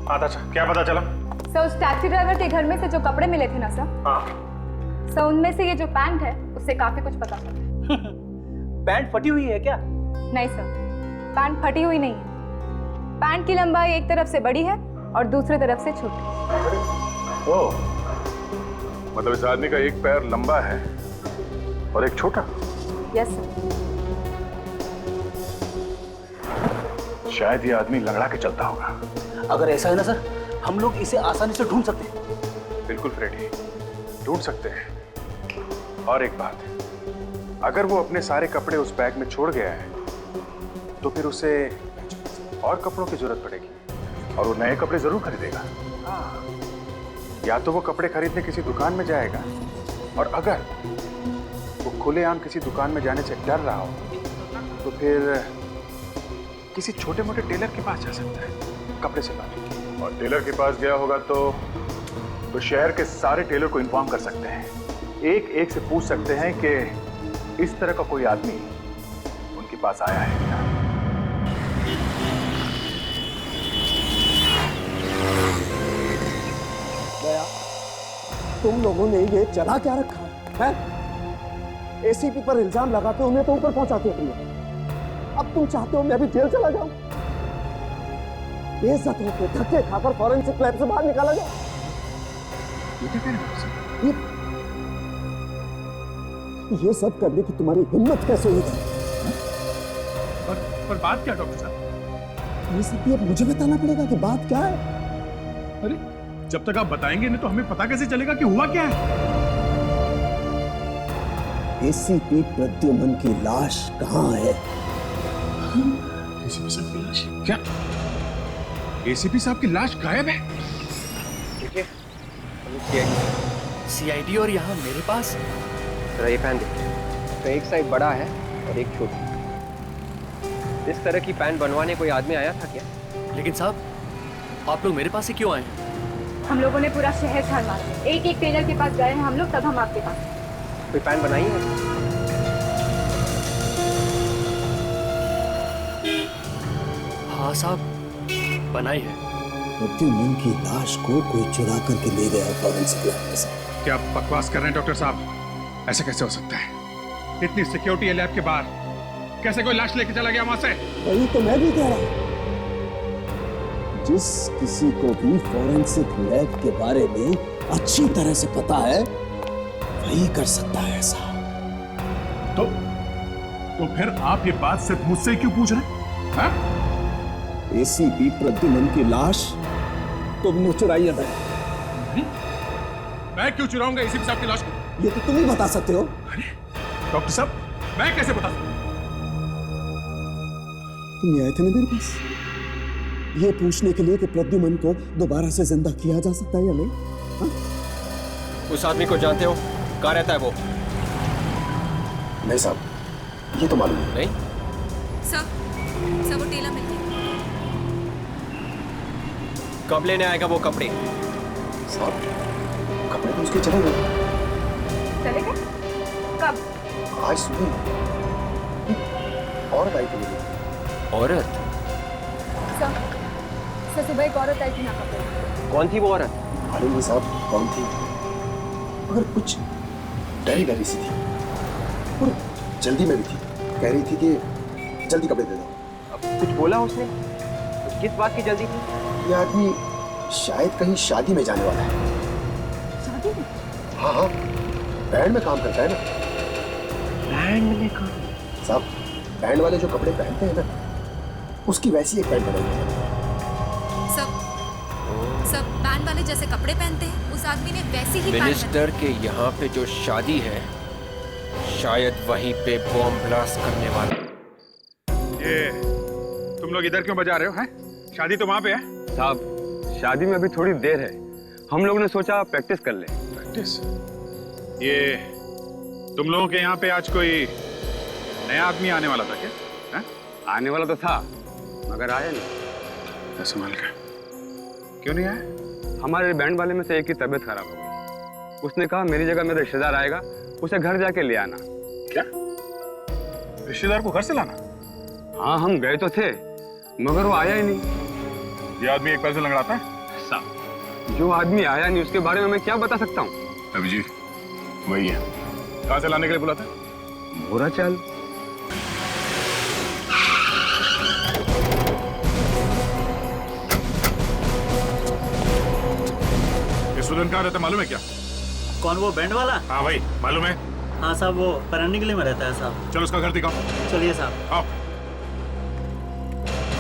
अच्छा, क्या पता चला? सर, उस टैक्सी ड्राइवर के घर में से जो कपड़े मिले थे ना सर, हाँ। सर उनमें से ये जो पैंट है उससे काफी कुछ पता चला। पैंट फटी हुई है क्या? नहीं सर, पैंट फटी हुई नहीं है। पैंट की लंबाई एक तरफ से बड़ी है और दूसरी तरफ से छोटी। ओह, मतलब इस आदमी का एक पैर लंबा है और एक छोटा। Yes sir. शायद ये आदमी लंगड़ा के चलता होगा। अगर ऐसा है ना सर, हम लोग इसे आसानी से ढूंढ सकते हैं। बिल्कुल फ्रेडी, ढूंढ सकते हैं। और एक बात, अगर वो अपने सारे कपड़े उस बैग में छोड़ गया है तो फिर उसे और कपड़ों की जरूरत पड़ेगी और वो नए कपड़े जरूर खरीदेगा। हाँ, या तो वो कपड़े खरीदने किसी दुकान में जाएगा, और अगर वो खुलेआम किसी दुकान में जाने से डर रहा हो तो फिर किसी छोटे मोटे टेलर के पास जा सकता है कपड़े सिलवाने के। और टेलर के पास गया होगा तो शहर के सारे टेलर को इन्फॉर्म कर सकते हैं, एक एक से पूछ सकते हैं कि इस तरह का कोई आदमी उनके पास आया है क्या। दया, तुम लोगों ने ये चला क्या रखा है? एसीपी पर इल्जाम लगाते हो, उन्हें तो ऊपर पहुंचाते हो तुम लोग। अब तुम चाहते हो मैं भी जेल चला जाऊं? बेइज्जत होकर धक्के खाकर फॉरेंसिक लैब से बाहर निकाला जाए? ये सब करने की तुम्हारी हिम्मत कैसे हुई? पर बात क्या डॉक्टर साहब? ये सब अब मुझे बताना पड़ेगा कि बात क्या है? अरे जब तक आप बताएंगे नहीं तो हमें पता कैसे चलेगा कि हुआ क्या है? एसीपी प्रद्युमन की लाश कहाँ है? एसीपी साहब की लाश? क्या एसीपी साहब की लाश गायब है? देखिए, सीआईडी और यहाँ मेरे पास। जरा ये पैन देखिए, तो एक साइड बड़ा है और एक छोटी। इस तरह की पैन बनवाने कोई आदमी आया था क्या? लेकिन साहब, आप लोग मेरे पास ही क्यों आए? हम लोगों ने पूरा शहर छान मारा, एक एक टेलर के पास गए हैं हम लोग, तब हम आपके पास। कोई पैन बनाई है? हाँ साहब, बनाई है। प्रद्युमन की लाश को कोई चुरा करके ले गया फॉरेंसिक लैब में से। क्या आप बकवास कर रहे हैं डॉक्टर साहब? ऐसा कैसे हो सकता है? इतनी सिक्योरिटी है लैब के बाहर, कैसे कोई लाश लेके चला गया वहां से? वही तो मैं भी कह रहा हूं। जिस किसी को भी फॉरेंसिक लैब के बारे में अच्छी तरह से पता है वही कर सकता है ऐसा। तो फिर आप ये बात सिर्फ मुझसे क्यों पूछ रहे हैं? हाँ? एसीपी प्रद्युमन की लाश तुमने चुराई है? मैं क्यों चुराऊंगा एसीपी साहब की लाश को? ये तो तुम ही बता सकते हो। अरे डॉक्टर साहब, मैं कैसे बता सकता? तुम आए थे ना मेरे पास ये पूछने के लिए कि प्रद्युमन को दोबारा से जिंदा किया जा सकता है या नहीं? हा? उस आदमी को जानते हो? कहाँ रहता है वो? नहीं साहब, ये तो मालूम नहीं। सब वो टेलर मिल गया। कब लेने आएगा वो कपड़े? साहब, कपड़े तो उसके चले गए। चले गए? कब? आज सुबह औरत आई थी। औरत? सर सुबह एक औरत आई थी ना कपड़े। कौन थी वो औरत? मालूम नहीं साहब कौन थी, मगर कुछ डरी डरी सी थी और जल्दी में भी थी। कह रही थी कि जल्दी कपड़े दे दो। अब कुछ बोला उसने? किस बात की जल्दी थी? ये आदमी शायद कहीं शादी में जाने वाला है। शादी में? हाँ हाँ, बैंड में काम करता है ना। बैंड में काम? साहब, बैंड वाले जो कपड़े पहनते हैं ना, उसकी वैसी एक पैंट बनाई है। सब बैंड वाले जैसे कपड़े पहनते हैं, उस आदमी ने वैसी ही मिनिस्टर के यहाँ पे जो शादी है, शायद वहीं पे बॉम्ब ब्लास्ट करने वाला। ये तुम लोग इधर क्यों बजा रहे हो? हैं? शादी तो वहां पे है। साहब, शादी में अभी थोड़ी देर है, हम लोगों ने सोचा प्रैक्टिस कर ले। प्रैक्टिस? ये तुम लोगों के यहाँ पे आज कोई नया आदमी आने वाला था क्या? है? आने वाला तो था मगर आया नहीं। संभाल कर। क्यों नहीं आया? हमारे बैंड वाले में से एक की तबीयत खराब हो गई। उसने कहा मेरी जगह मेरा रिश्तेदार आएगा, उसे घर जाके ले आना। क्या? रिश्तेदार को घर से लाना? हाँ, हम गए तो थे मगर वो आया ही नहीं। ये आदमी एक पैर से लंगड़ाता है? साहब, जो आदमी आया नहीं उसके बारे में मैं क्या बता सकता हूँ? अभिजीत वही है। कहाँ से लाने के लिए बुलाता? बुरा चाल। स्टूडेंट कहाँ रहता मालूम है क्या? कौन, वो बैंड वाला? हाँ भाई मालूम है। हाँ साहब, वो परंडिगली में रहता है साहब। चलो उसका घर दिखाओ। चलिए साहब। आओ।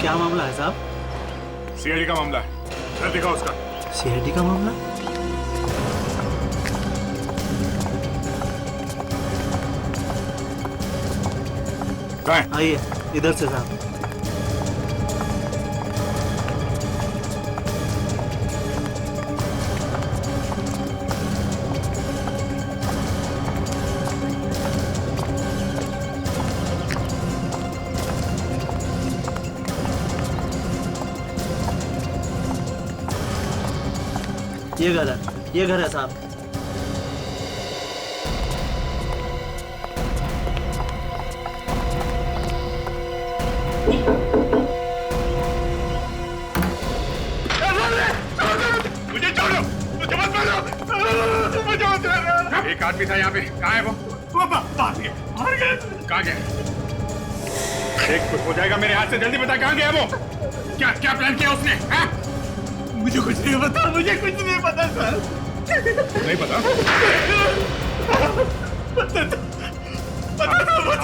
क्या मामला है साहब? सीआईडी का मामला है, घर दिखाओ उसका। सीआईडी का मामला? आइए इधर से साहब। ये घर है साहब। मुझे छोड़ो, मुझे मत मारो, मुझे मत मारो। एक आदमी था यहाँ पे, कहाँ है वो? मार गया। कहाँ गया? देख कुछ हो जाएगा मेरे हाथ से, जल्दी बता कहाँ गया वो? क्या क्या प्लान किया उसने? हाँ? मुझे कुछ नहीं पता, मुझे कुछ नहीं पता सर। नहीं पता?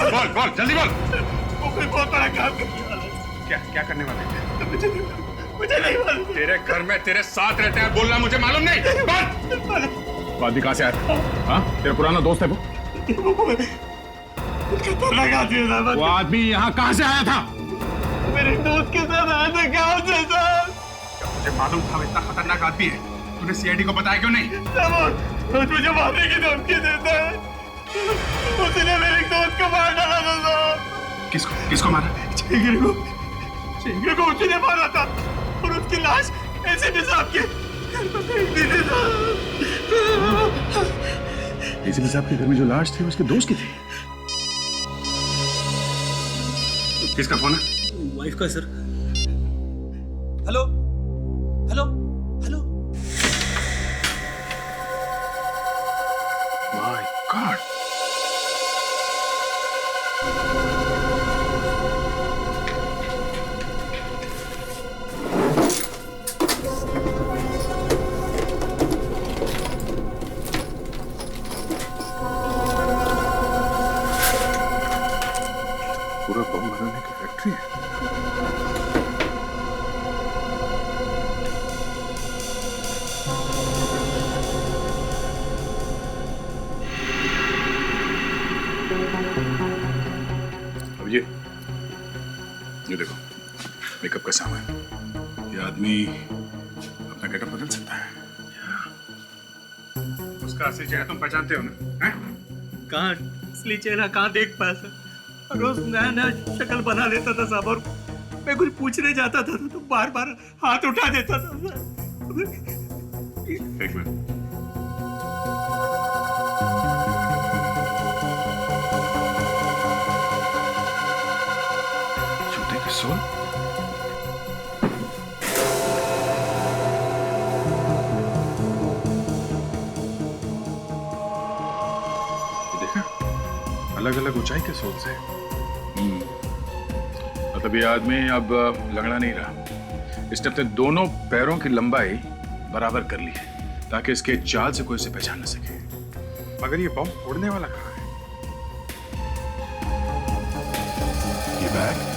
बोल बोल जल्दी बोल। वो कोई बहुत बड़ा काम करने वाला है। क्या क्या करने वाले थे? मुझे नहीं मालूम। तेरे घर में तेरे साथ रहते हैं, बोलना मुझे मालूम नहीं। बोल। बात भी कहाँ से आया? हाँ तेरा पुराना दोस्त है वो? खतरनाक आदमी था। वो आदमी यहाँ कहाँ से आया था? मेरे दोस्त के साथ आया था गाँव से सर। मुझे मालूम था इतना खतरनाक आदमी है, तूने सीआईडी को बताया क्यों नहीं? मुझे मारने की धमकी देता है। उसने मेरे दोस्त को मार डाला था साहब। किसको किसको मारा? चेंगरे को उसने मारा था और उसकी लाश एसीपी साहब के घर पर फेंक दी थी साहब। एसीपी साहब के घर में जो लाश थी उसके दोस्त की थी। किसका फोन है? वाइफ का sir. Hello hello hello. My God. पूरा बम बनाने की फैक्ट्री है। ये देखो मेकअप का सामान। ये आदमी अपना गेटअप बदल सकता है। उसका असली चेहरा तुम पहचानते हो ना? कहाँ असली चेहरा कहाँ देख पाया सर? रोज नया नया शक्ल बना लेता था साहब, और मैं कुछ पूछने जाता था तो बार बार हाथ उठा देता था सर। एक मिनट। जूते की सोल? देखा, अलग अलग ऊंचाई के सोल्स हैं। मतलब ये आदमी अब लंगड़ा नहीं रहा। इसने अपने दोनों पैरों की लंबाई बराबर कर ली है ताकि इसके चाल से कोई इसे पहचान न सके। मगर ये बम उड़ने वाला कहाँ है? ये बैग?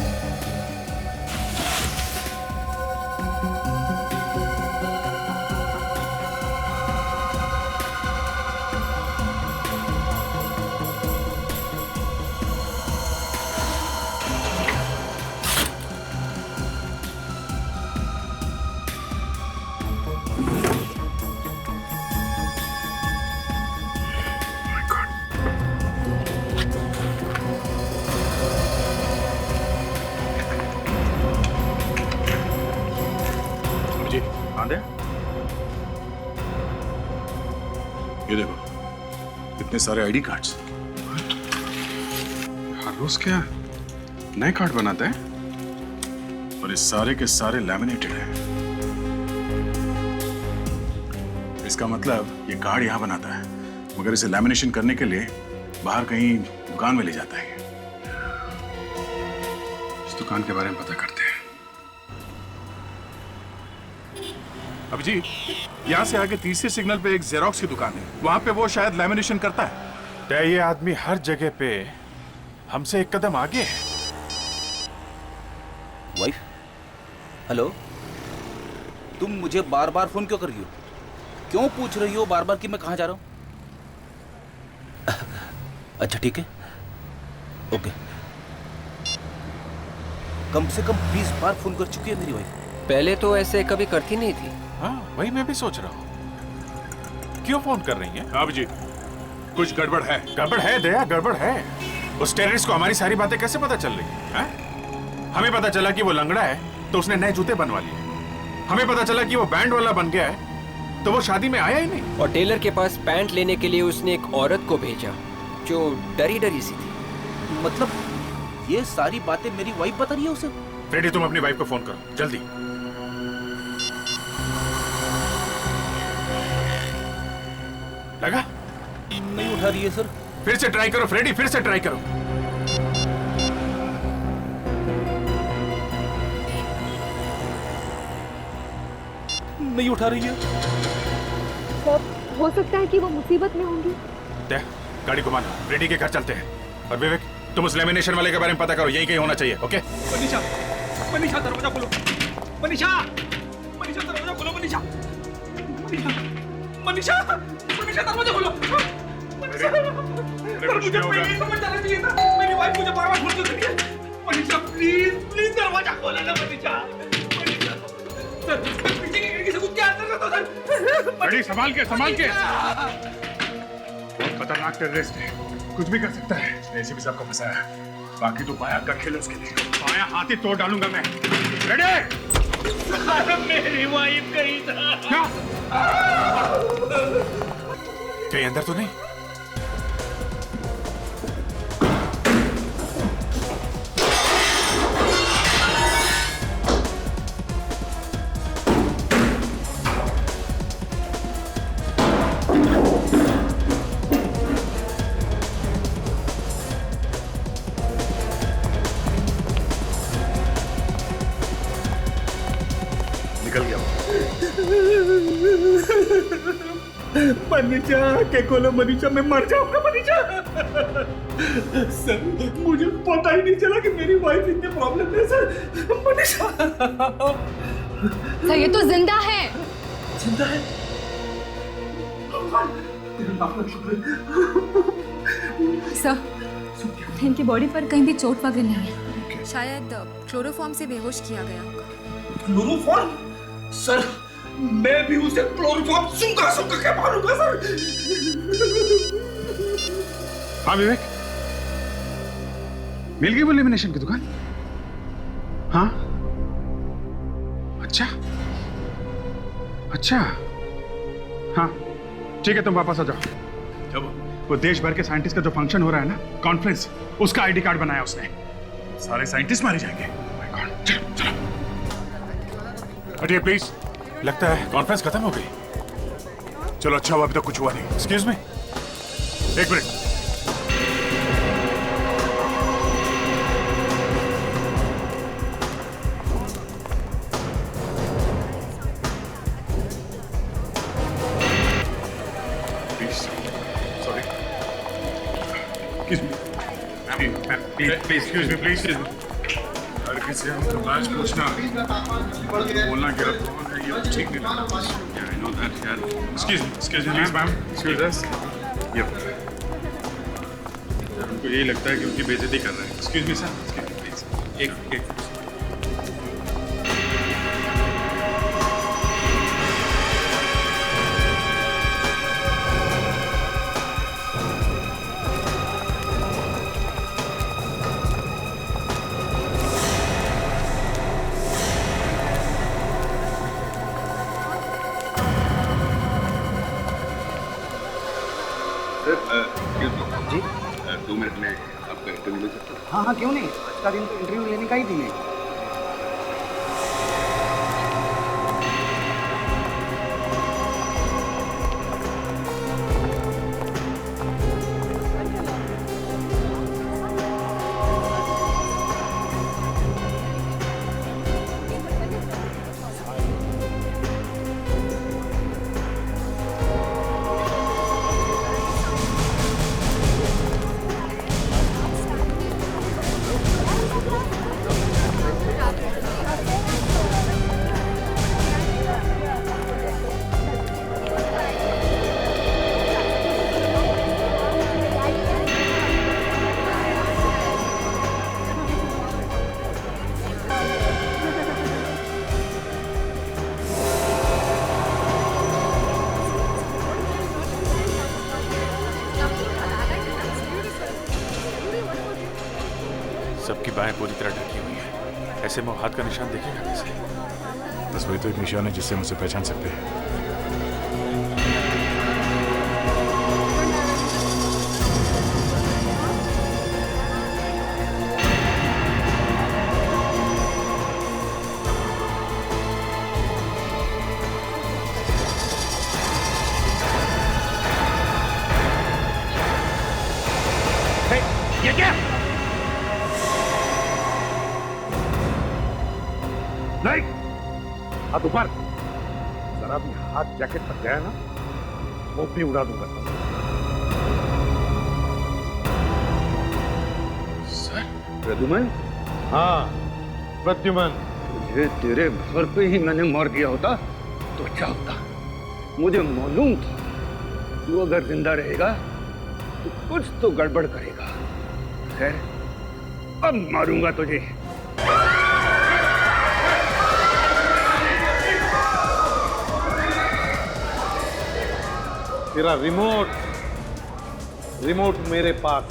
ये देखो इतने सारे आईडी कार्ड्स। हर रोज क्या नए कार्ड बनाते हैं और ये सारे के सारे लैमिनेटेड हैं। इसका मतलब ये कार्ड यहां बनाता है मगर इसे लैमिनेशन करने के लिए बाहर कहीं दुकान में ले जाता है। इस दुकान के बारे में पता करते हैं। अभिजीत, यहाँ से आगे तीसरे सिग्नल पे एक जेरोक्स की दुकान है, वहां पे वो शायद लैमिनेशन करता है। तो ये आदमी हर जगह पे हमसे एक कदम आगे है। वाइफ, हेलो, तुम मुझे बार बार फोन क्यों कर रही हो? क्यों पूछ रही हो बार बार कि मैं कहाँ जा रहा हूँ? अच्छा ठीक है, ओके। कम से कम 20 बार फोन कर चुकी है मेरी वाइफ। पहले तो ऐसे कभी करती नहीं थी। हाँ, वही मैं भी सोच रहा हूँ, क्यों फोन कर रही है? अब जी कुछ गड़बड़ है। गड़बड़ है दया, गड़बड़ है। उस टेररिस्ट को हमारी सारी बातें कैसे पता चल रही है? हमें पता चला कि वो लंगड़ा है तो उसने नए जूते बनवा लिए। हमें पता चला कि वो बैंड वाला बन गया है तो वो शादी में आया ही नहीं। और टेलर के पास पैंट लेने के लिए उसने एक औरत को भेजा जो डरी डरी सी थी। मतलब ये सारी बातें मेरी वाइफ बता रही है उसे? फ्रेडी, तुम अपनी वाइफ को फोन करो जल्दी। लगा? नहीं उठा रही है सर। फिर से ट्राई करो फ्रेडी, फिर से ट्राई करो। नहीं उठा रही है। सर, हो सकता है कि वो मुसीबत में होंगी। देख, गाड़ी घुमाना, फ्रेडी के घर चलते हैं। और विवेक, तुम उस लेमिनेशन वाले के बारे में पता करो, यही कहीं होना चाहिए। ओके? मनीषा, मनीषा दरवाजा खोलो। मनीषा, मनीषा दरवाजा खोलो। मनीषा, मनीषा, मनीषा, मनीषा दरवाजा खोलो। मनीषा, सर मुझे पहले ही समझ जाना चाहिए था। मेरी वाइफ मुझे बार-बार फोन क्यों कर रही है? मनीषा प्लीज, प्लीज दरवाजा खोलो ना मनीषा। मनीषा, सर पीछे की खिड़की से कूद के अंदर कर दो सर। बड़ी संभाल के, संभाल के। बहुत खतरनाक टेररिस्ट है, कुछ भी कर सकता है। एसीपी साहब को फंसाया है, बाकी तो बाया का खेल उसके लिए। बाया हाथ ही तोड़ डालूंगा मैं। रेडी? मेरी वाइफ कहीं था। कहीं अंदर तो नहीं? निकल गया। मनीषा के खोलो मनीषा, मैं मर जाऊंगा मनीषा। सर मुझे पता ही नहीं चला कि मेरी वाइफ इतने प्रॉब्लम में सर। मनीषा सर ये तो जिंदा है। जिंदा है? सर इनकी बॉडी पर कहीं भी चोट वगैरह नहीं है। शायद क्लोरोफॉर्म से बेहोश किया गया होगा। क्लोरोफॉर्म? सर मैं भी उसे क्लोरोफॉर्म सूंघा के मारूंगा सर। हाँ विवेक, मिल गई वो लेमिनेशन की दुकान? हाँ, अच्छा अच्छा, हाँ ठीक है, तुम वापस आ जाओ। जब वो देश भर के साइंटिस्ट का जो फंक्शन हो रहा है ना, कॉन्फ्रेंस, उसका आईडी कार्ड बनाया उसने। सारे साइंटिस्ट मारे जाएंगे। माय गॉड, चलो चलो। हटिए प्लीज। लगता है कॉन्फ्रेंस खत्म हो गई। चलो अच्छा हुआ, अभी तक कुछ हुआ नहीं। एक्सक्यूज मी, एक मिनट। Sorry, please excuse me, please. हर किसी हमको लाज पूछना, बोलना कि कौन है, ये ठीक नहीं लगता। आई नो दैट यार। एक्सक्यूज मी मैम, एक्सक्यूज अस। यार उनको यही लगता है कि उनकी बेइज्जती कर रहे हैं। एक्सक्यूज मी सर, प्लीज एक दो मिनट में आपका इंटरव्यू ले सकता हूँ? हाँ हाँ क्यों नहीं, आज का दिन तो इंटरव्यू लेने का ही दिन है। सबकी बाहें पूरी तरह ढकी हुई है, ऐसे में वो हाथ का निशान देखेगा कैसे? बस वही तो एक निशान है जिससे हम उसे पहचान सकते हैं। ये क्या? नहीं, हाथ ऊपर। जरा भी हाथ जैकेट तक गया ना, वो भी उड़ा दूंगा। सर प्रद्युमन? हाँ प्रद्युमन। मुझे तेरे घर पे ही मैंने मार दिया होता तो अच्छा होता। मुझे मालूम था तू अगर जिंदा रहेगा तो कुछ तो गड़बड़ करेगा। खैर, अब मारूंगा तुझे। तेरा रिमोट मेरे पास।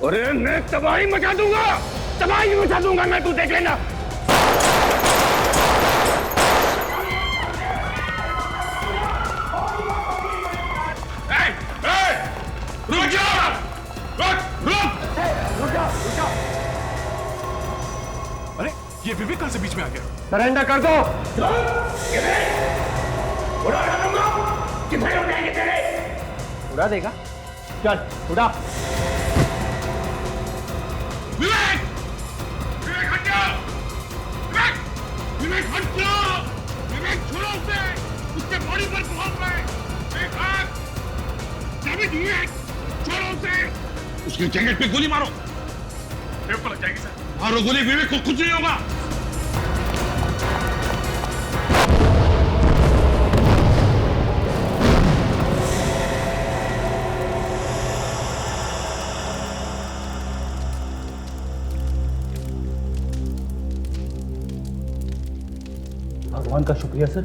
अरे मैं तबाही मचा दूंगा, तबाही मचा दूंगा मैं, तू देख लेना। रुक जाओ! रुक! अरे ये विवेक कल से बीच में आ गया। सरेंडर कर दो। उड़ा देगा? चल उड़ा। विवेक! विवेक हट जाओ! विवेक हट जाओ! विवेक छोड़ो उसे! उसके बॉडी पर बहुत है। विवेक! डेविड विवेक! छोड़ो उसे! उसकी जैकेट पे गोली मारो। विवेक को लग जाएगी सर। मारो गोली, विवेक को कुछ नहीं होगा। भगवान का शुक्रिया सर,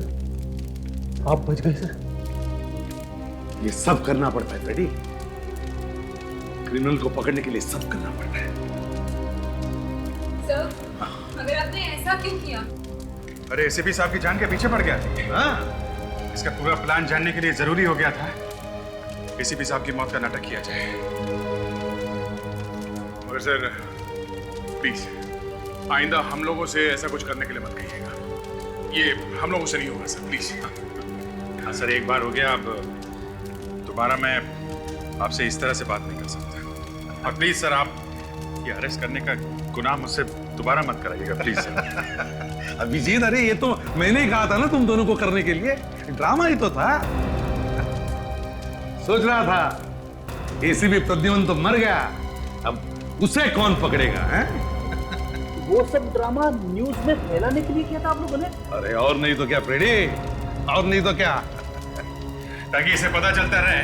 आप बच गए सर। ये सब करना पड़ता है फ्रेडी, क्रिमिनल को पकड़ने के लिए सब करना पड़ता है। सर, मगर आपने ऐसा क्यों किया? अरे एसीपी साहब की जान के पीछे पड़ गया। हाँ, इसका पूरा प्लान जानने के लिए जरूरी हो गया था एसीपी साहब की मौत का नाटक किया जाए। मगर सर प्लीज आइंदा हम लोगों से ऐसा कुछ करने के लिए मत कहिएगा। ये हम लोगों से नहीं होगा सर, प्लीज। हाँ सर, एक बार हो गया, अब दोबारा मैं आपसे इस तरह से बात नहीं कर सकता। और प्लीज सर, आप ये अरेस्ट करने का गुनाह मुझसे दोबारा मत कराइएगा प्लीज सर। अभिजीत, अरे ये तो मैंने ही कहा था ना तुम दोनों को करने के लिए, ड्रामा ही तो था। सोच रहा था एसीपी प्रद्युमन तो मर गया, अब उसे कौन पकड़ेगा है? वो सब ड्रामा न्यूज में फैलाने के लिए किया था आप लोगों ने? अरे और नहीं तो क्या फ्रेडी, और नहीं तो क्या, ताकि इसे पता चलता रहे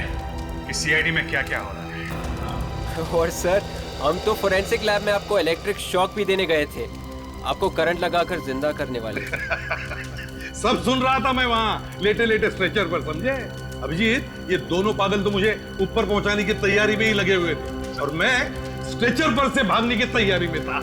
कि सीआईडी में क्या क्या हो रहा है। और सर, हम तो फोरेंसिक लैब में आपको इलेक्ट्रिक शॉक भी देने गए थे, आपको करंट लगाकर जिंदा करने वाले। सब सुन रहा था मैं वहां लेटे लेटे स्ट्रेचर पर, समझे? अभिजीत, ये दोनों पागल तो मुझे ऊपर पहुंचाने की तैयारी में ही लगे हुए थे और मैं स्ट्रेचर पर से भागने की तैयारी में था।